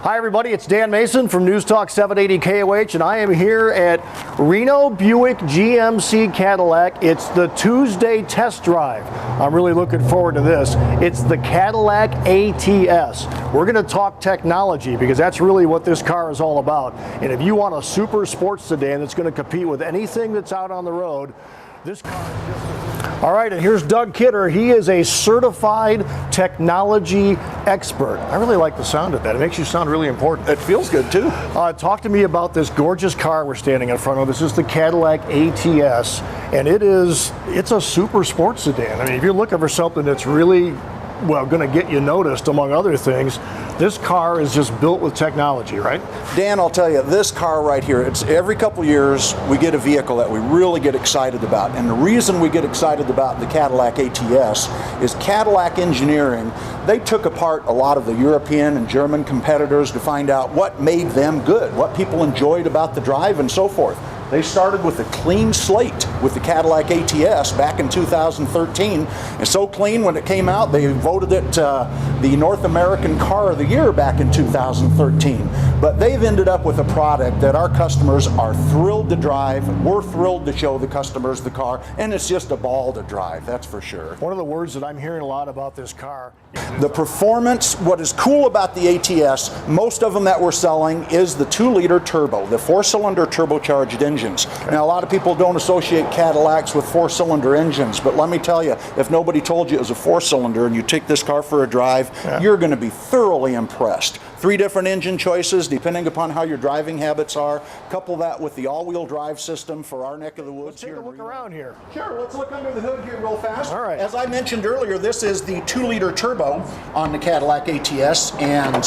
Hi everybody, it's Dan Mason from News Talk 780 KOH, and I am here at Reno Buick GMC Cadillac. It's the Tuesday test drive. I'm really looking forward to this. It's the Cadillac ATS. We're going to talk technology because that's really what this car is all about. And if you want a super sports sedan that's going to compete with anything that's out on the road, this car is just... All right, and here's Doug Kidder. He is a certified technology expert. I really like the sound of that. It makes you sound really important. It feels good too. Talk to me about this gorgeous car we're standing in front of. This is the Cadillac ATS, and it's a super sports sedan. I mean, if you're looking for something that's really, well, going to get you noticed, among other things, this car is just built with technology, right? Dan, I'll tell you, this car right here, it's every couple years we get a vehicle that we really get excited about. And the reason we get excited about the Cadillac ATS is Cadillac engineering. They took apart a lot of the European and German competitors to find out what made them good, what people enjoyed about the drive and so forth. They started with a clean slate with the Cadillac ATS back in 2013. And so clean, when it came out, they voted it the North American Car of the Year back in 2013. But they've ended up with a product that our customers are thrilled to drive. We're thrilled to show the customers the car, and it's just a ball to drive, that's for sure. One of the words that I'm hearing a lot about this car. The performance, what is cool about the ATS, most of them that we're selling is the 2-liter turbo, the 4-cylinder turbocharged engines. Okay. Now, a lot of people don't associate Cadillacs with 4-cylinder engines, but let me tell you, if nobody told you it was a 4-cylinder and you take this car for a drive, you're going to be thoroughly impressed. 3 different engine choices depending upon how your driving habits are. Couple that with the all-wheel drive system for our neck of the woods. Let's take a look around here. Sure, let's look under the hood here real fast. All right. As I mentioned earlier, this is the 2-liter turbo on the Cadillac ATS, and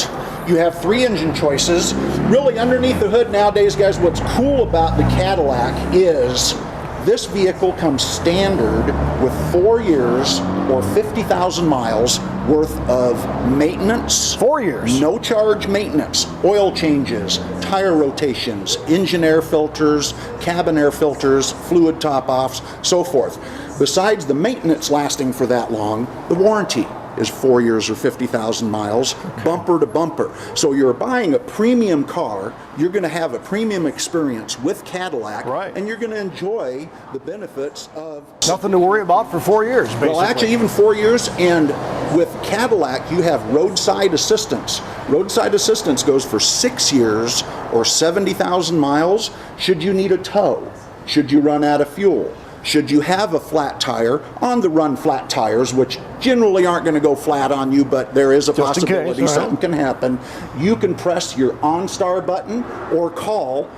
you have 3 engine choices. Really, underneath the hood nowadays, guys, what's cool about the Cadillac is this vehicle comes standard with 4 years or 50,000 miles worth of maintenance. 4 years? No charge maintenance, oil changes, tire rotations, engine air filters, cabin air filters, fluid top-offs, so forth. Besides the maintenance lasting for that long, the warranty is 4 years or 50,000 miles, bumper to bumper. So you're buying a premium car, you're going to have a premium experience with Cadillac, right, and you're going to enjoy the benefits of... Nothing to worry about for 4 years, basically. Well, actually, even 4 years, and with Cadillac, you have roadside assistance. Roadside assistance goes for 6 years or 70,000 miles. Should you need a tow? Should you run out of fuel? Should you have a flat tire, on the run flat tires, which generally aren't going to go flat on you, but there is a possibility something can happen, you can press your OnStar button or call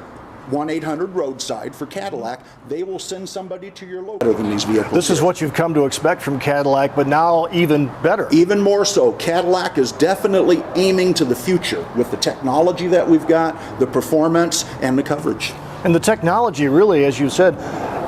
1-800-ROADSIDE for Cadillac. They will send somebody to your local than these vehicles. This is what you've come to expect from Cadillac, but now even better. Even more so. Cadillac is definitely aiming to the future with the technology that we've got, the performance, and the coverage. And the technology really, as you said,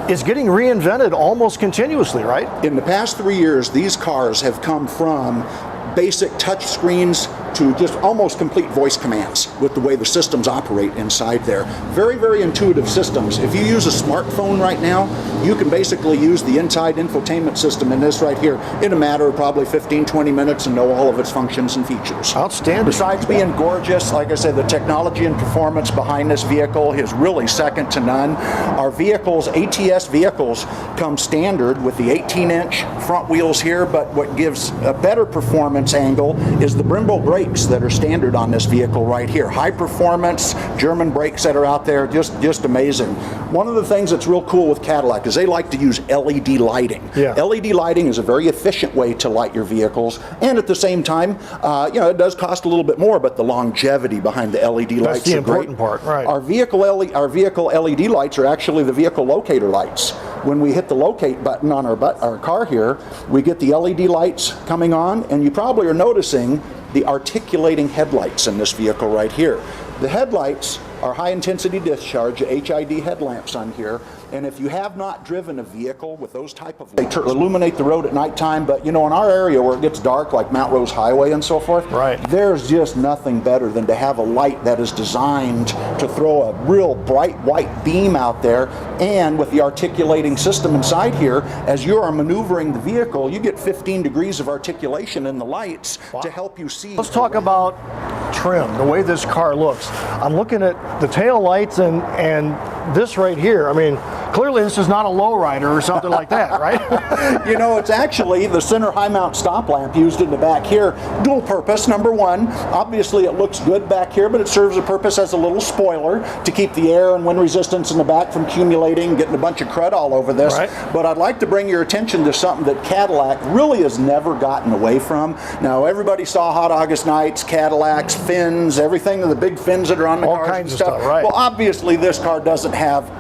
is getting reinvented almost continuously, right? In the past 3 years, these cars have come from basic touch screens to just almost complete voice commands with the way the systems operate inside there. Very, very intuitive systems. If you use a smartphone right now, you can basically use the inside infotainment system in this right here in a matter of probably 15-20 minutes and know all of its functions and features. Outstanding. Besides being gorgeous, like I said, the technology and performance behind this vehicle is really second to none. Our vehicles, ATS vehicles, come standard with the 18-inch front wheels here, but what gives a better performance angle is the Brembo brakes that are standard on this vehicle right here. High performance German brakes that are out there, just amazing. One of the things that's real cool with Cadillac is they like to use LED lighting. Yeah. LED lighting is a very efficient way to light your vehicles, and at the same time, it does cost a little bit more, but the longevity behind the LED lights That's the are important great. part, right? Our vehicle LED lights are actually the vehicle locator lights. When we hit the locate button on our car here, we get the LED lights coming on, and you probably are noticing the articulating headlights in this vehicle right here. The headlights are high intensity discharge, HID headlamps on here, and if you have not driven a vehicle with those type of lights, they illuminate the road at nighttime, but in our area where it gets dark, like Mount Rose Highway and so forth, right, there's just nothing better than to have a light that is designed to throw a real bright white beam out there, and with the articulating system inside here, as you are maneuvering the vehicle, you get 15 degrees of articulation in the lights to help you see. Let's talk about trim, the way this car looks. I'm looking at the tail lights and this right here. I mean, clearly this is not a lowrider or something like that, right? You know, it's actually the center high mount stop lamp used in the back here. Dual purpose, number one. Obviously it looks good back here, but it serves a purpose as a little spoiler to keep the air and wind resistance in the back from accumulating, getting a bunch of crud all over this. Right. But I'd like to bring your attention to something that Cadillac really has never gotten away from. Now, everybody saw Hot August Nights, Cadillacs, fins, everything, the big fins that are on the All cars kinds and of stuff, right. Well, obviously this car doesn't have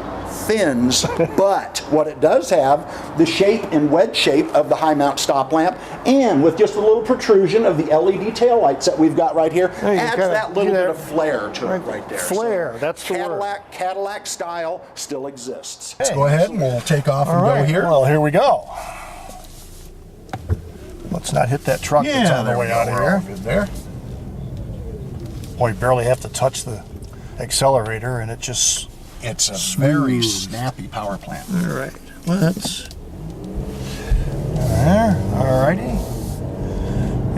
fins, but what it does have, the shape and wedge shape of the high mount stop lamp, and with just a little protrusion of the LED taillights that we've got right here, adds that little bit of flair to it right there. Flair, so that's the word. Cadillac style still exists. Let's go ahead and we'll take off and go here. Well, here we go. Let's not hit that truck that's on the way out of here. Good there. Boy, you barely have to touch the accelerator and it just... It's a very snappy power plant. All right, let's. There, all righty.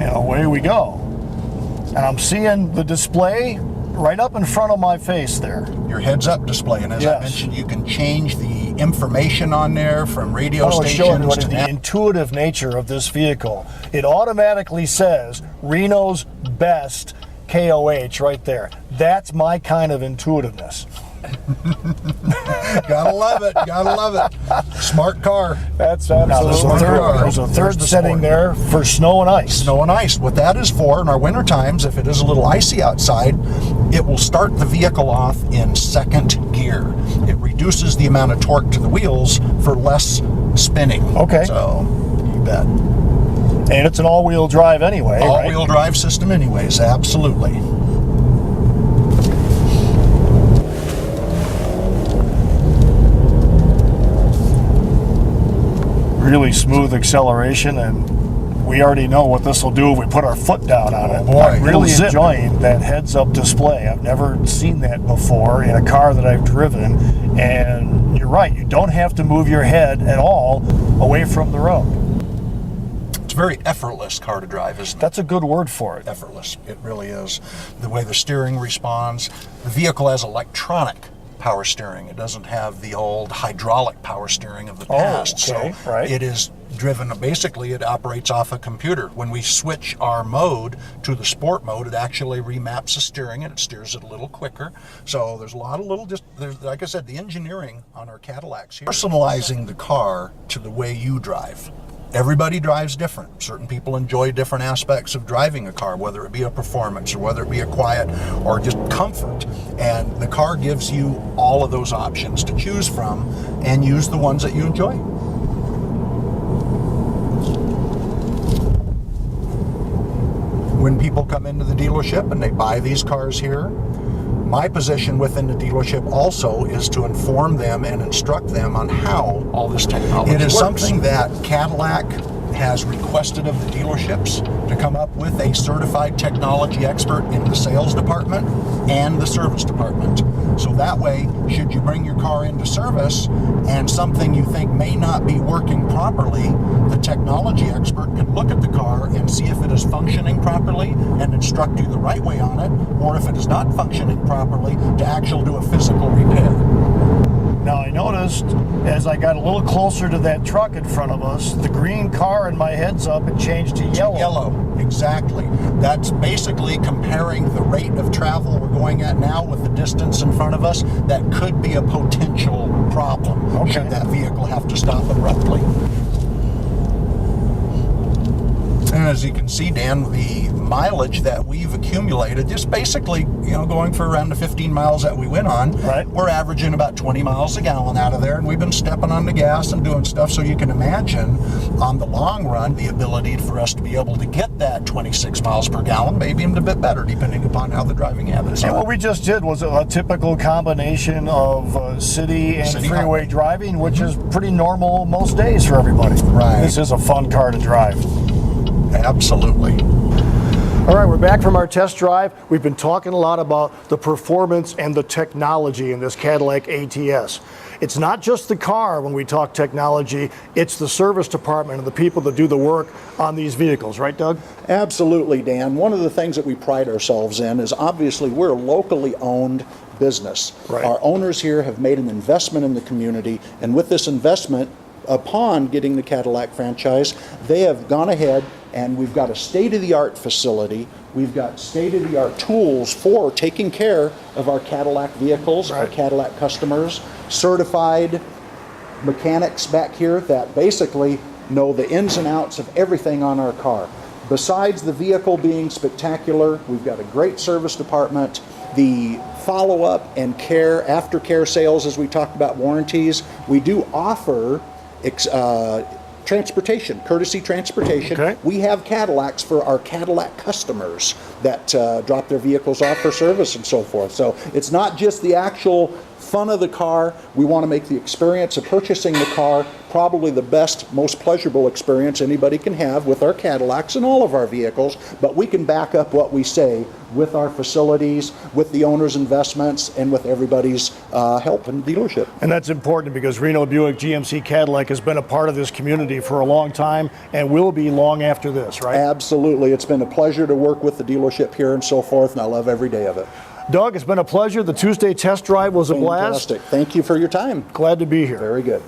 And away we go. And I'm seeing the display right up in front of my face there. Your heads-up display, and as I mentioned, you can change the information on there from radio stations to the intuitive nature of this vehicle. It automatically says Reno's best KOH right there. That's my kind of intuitiveness. Gotta love it. Gotta love it. Smart car. That's absolutely. There's a third setting there for snow and ice. Snow and ice. What that is for in our winter times, if it is a little icy outside, it will start the vehicle off in second gear. It reduces the amount of torque to the wheels for less spinning. Okay. So, you bet. And it's an all-wheel drive anyway. All-wheel drive system anyways, absolutely. Really smooth acceleration, and we already know what this will do if we put our foot down on it. Boy, I'm really enjoying that heads-up display. I've never seen that before in a car that I've driven, and you're right, you don't have to move your head at all away from the road. It's a very effortless car to drive, isn't it? That's a good word for it. Effortless. It really is. The way the steering responds. The vehicle has electronic power steering. It doesn't have the old hydraulic power steering of the past. So it is driven, basically it operates off a computer. When we switch our mode to the sport mode, it actually remaps the steering and it steers it a little quicker. So there's a lot of little, there's, like I said, the engineering on our Cadillacs here. Personalizing the car to the way you drive. Everybody drives different. Certain people enjoy different aspects of driving a car, whether it be a performance or whether it be a quiet or just comfort. And the car gives you all of those options to choose from and use the ones that you enjoy. When people come into the dealership and they buy these cars here, my position within the dealership also is to inform them and instruct them on how all this technology works. It is something that Cadillac has requested of the dealerships to come up with a certified technology expert in the sales department and the service department. So that way, should you bring your car into service and something you think may not be working properly, the technology expert can look at the car and see if it is functioning properly and instruct you the right way on it, or if it is not functioning properly, to actually do a physical repair. Now I noticed as I got a little closer to that truck in front of us, the green car in my heads up had changed to yellow. Yellow, exactly. That's basically comparing the rate of travel we're going at now with the distance in front of us. That could be a potential problem should that vehicle have to stop abruptly. And as you can see, Dan, the mileage that we've accumulated, just basically, going for around the 15 miles that we went on, we're averaging about 20 miles a gallon out of there, and we've been stepping on the gas and doing stuff. So you can imagine, on the long run, the ability for us to be able to get that 26 miles per gallon, maybe even a bit better, depending upon how the driving habits are. And what we just did was a typical combination of city and freeway driving, which is pretty normal most days for everybody. Right. This is a fun car to drive. Absolutely. All right, we're back from our test drive. We've been talking a lot about the performance and the technology in this Cadillac ATS. It's not just the car when we talk technology, it's the service department and the people that do the work on these vehicles, right, Doug? Absolutely, Dan. One of the things that we pride ourselves in is obviously we're a locally owned business. Right. Our owners here have made an investment in the community, and with this investment, upon getting the Cadillac franchise, they have gone ahead and we've got a state-of-the-art facility. We've got state-of-the-art tools for taking care of our Cadillac vehicles, right, our Cadillac customers, certified mechanics back here that basically know the ins and outs of everything on our car. Besides the vehicle being spectacular, we've got a great service department. The follow-up and care, aftercare sales, as we talked about warranties, we do offer transportation, courtesy transportation. Okay. We have Cadillacs for our Cadillac customers that drop their vehicles off for service and so forth. So it's not just the actual fun of the car. We want to make the experience of purchasing the car probably the best, most pleasurable experience anybody can have with our Cadillacs and all of our vehicles, but we can back up what we say with our facilities, with the owner's investments, and with everybody's help in the dealership. And that's important because Reno Buick GMC Cadillac has been a part of this community for a long time and will be long after this, right? Absolutely. It's been a pleasure to work with the dealership here and so forth, and I love every day of it. Doug, it's been a pleasure. The Tuesday test drive was a blast. Fantastic. Thank you for your time. Glad to be here. Very good.